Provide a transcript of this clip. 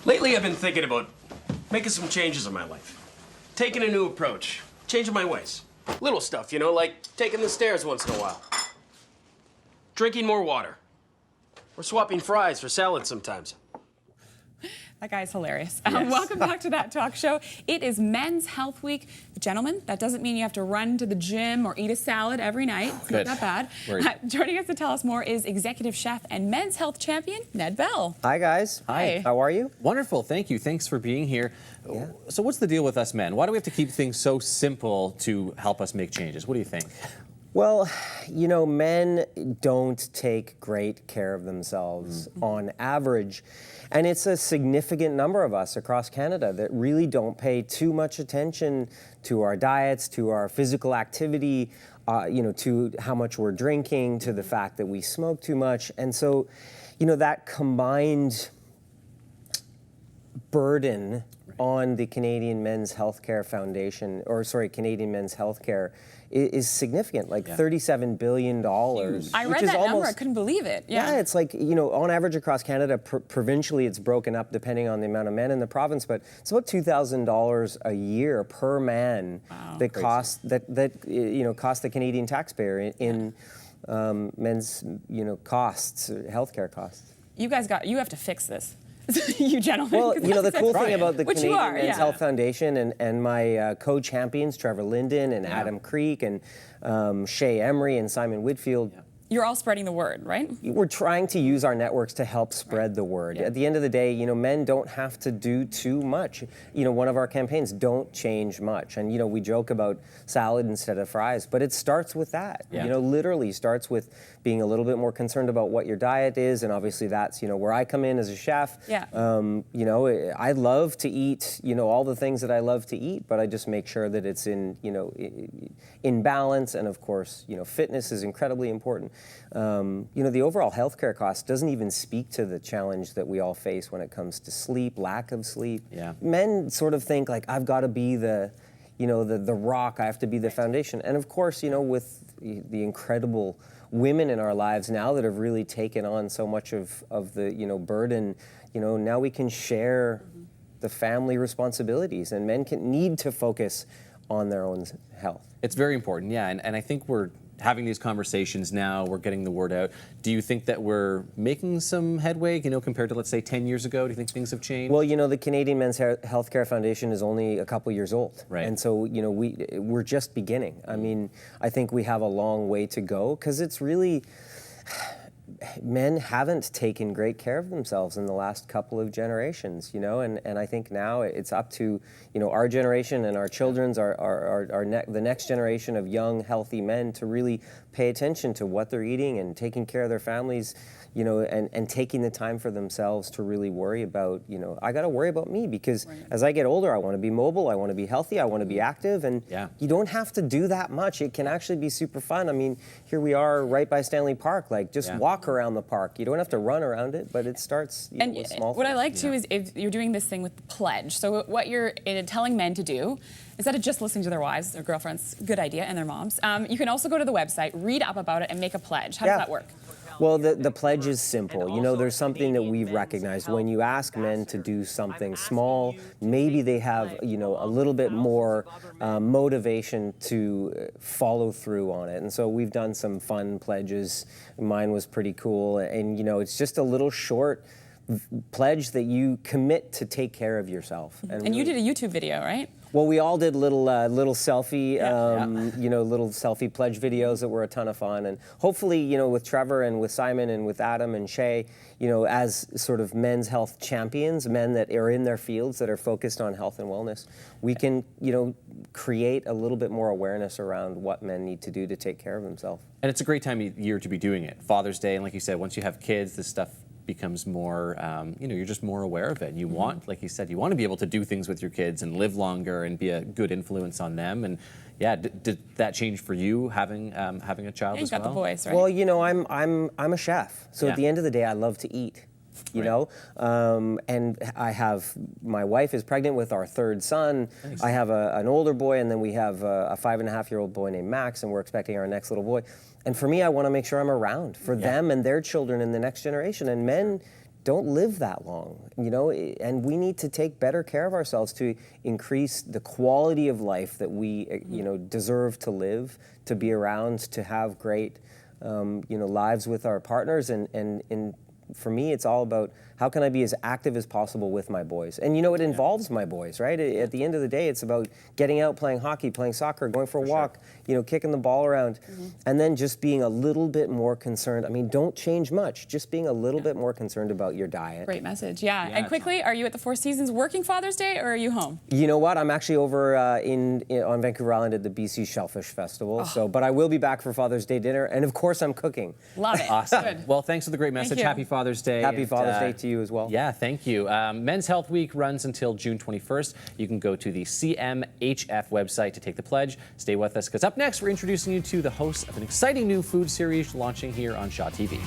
Lately, I've been thinking about making some changes in my life. Taking a new approach. Changing my ways. Little stuff, you know, like taking the stairs once in a while. Drinking more water. Or swapping fries for salad sometimes. That guy's hilarious. Yes. Welcome back to That Talk Show. It is Men's Health Week. Gentlemen, that doesn't mean you have to run to the gym or eat a salad every night. It's Good. not that bad. Joining us to tell us more is executive chef and men's health champion, Ned Bell. Hi, guys. Hi. How are you? Wonderful, thank you. Thanks for being here. Yeah. So what's the deal with us men? Why do we have to keep things so simple to help us make changes? What do you think? Well, you know, men don't take great care of themselves on average. And it's a significant number of us across Canada that really don't pay too much attention to our diets, to our physical activity, to how much we're drinking, to the fact that we smoke too much. And so, you know, that combined burden on the Canadian Men's Healthcare Foundation, Canadian Men's Healthcare, is significant, like $37 billion. I read that number, I couldn't believe it. Yeah, it's like, you know, on average across Canada, provincially it's broken up depending on the amount of men in the province, but it's about $2,000 a year per man that costs the Canadian taxpayer in men's, costs, healthcare costs. You have to fix this. You gentlemen. Well, you know, the cool thing about the Which Canadian Men's Health Foundation and my co-champions, Trevor Linden and Adam Creek and Shay Emery and Simon Whitfield, You're all spreading the word, right? we're trying to use our networks to help spread the word. At the end of the day, you know, men don't have to do too much. You know, one of our campaigns, don't change much. And, you know, we joke about salad instead of fries, but it starts with that. You know, literally starts with being a little bit more concerned about what your diet is. And obviously that's, you know, where I come in as a chef. You know, I love to eat, you know, all the things that I love to eat, but I just make sure that it's in, you know, in balance. And of course, you know, fitness is incredibly important. You know, the overall healthcare cost doesn't even speak to the challenge that we all face when it comes to sleep, lack of sleep. Men sort of think like, I've got to be the rock, I have to be the foundation. And of course, you know, with the incredible women in our lives now that have really taken on so much of the, you know, burden, you know, now we can share the family responsibilities, and men need to focus on their own health. It's very important, and I think we're having these conversations now, we're getting the word out. Do you think that we're making some headway, you know, compared to, let's say, 10 years ago? Do you think things have changed? Well, you know, the Canadian Men's Healthcare Foundation is only a couple years old. Right. And so, you know, we're just beginning. I mean, I think we have a long way to go, because it's really, men haven't taken great care of themselves in the last couple of generations, you know, and I think now it's up to, you know, our generation and our children's, the next generation of young, healthy men to really pay attention to what they're eating and taking care of their families, you know, and taking the time for themselves to really worry about, you know, I got to worry about me, because as I get older, I want to be mobile, I want to be healthy, I want to be active, and you don't have to do that much. It can actually be super fun. I mean, here we are right by Stanley Park, like just walk around the park. You don't have to run around it, but it starts with small what things. I like too is if you're doing this thing with the pledge. So what you're telling men to do, instead of just listening to their wives, their girlfriends, good idea, and their moms, you can also go to the website, read up about it, and make a pledge. How does that work? Well, the pledge is simple. You know, there's something that we've recognized. When you ask men to do something small, maybe they have, you know, a little bit more motivation to follow through on it. And so we've done some fun pledges. Mine was pretty cool. And, you know, it's just a little short pledge that you commit to take care of yourself. And you did a YouTube video, right? Well, we all did little selfie, you know, little selfie pledge videos that were a ton of fun. And hopefully, you know, with Trevor and with Simon and with Adam and Shay, you know, as sort of men's health champions, men that are in their fields that are focused on health and wellness, we can, you know, create a little bit more awareness around what men need to do to take care of themselves. And it's a great time of year to be doing it. Father's Day, and like you said, once you have kids, this stuff becomes more, you know, you're just more aware of it. And you want, like you said, you want to be able to do things with your kids and live longer and be a good influence on them. And did that change for you having a child as well? You got the boys, right? Well, you know, I'm a chef, so at the end of the day, I love to eat. You know, and I have, my wife is pregnant with our third son. I have an older boy, and then we have a 5.5-year-old boy named Max, and we're expecting our next little boy. And for me, I want to make sure I'm around for them and their children in the next generation. And men don't live that long, you know, and we need to take better care of ourselves to increase the quality of life that we, you know, deserve to live, to be around, to have great, you know, lives with our partners. And for me, it's all about how can I be as active as possible with my boys? And, you know, it involves my boys, right? At the end of the day, it's about getting out, playing hockey, playing soccer, going for a walk, you know, kicking the ball around, and then just being a little bit more concerned. I mean, don't change much, just being a little bit more concerned about your diet. Great message, yeah. And quickly, are you at the Four Seasons working Father's Day, or are you home? You know what? I'm actually over on Vancouver Island at the BC Shellfish Festival. So, but I will be back for Father's Day dinner, and of course, I'm cooking. Love it. Awesome. Good. Well, thanks for the great message. you. Happy Father's Day. Happy Father's Day to you as well. Yeah, thank you. Men's Health Week runs until June 21st. You can go to the CMHF website to take the pledge. Stay with us, because up next, we're introducing you to the host of an exciting new food series launching here on Shaw TV.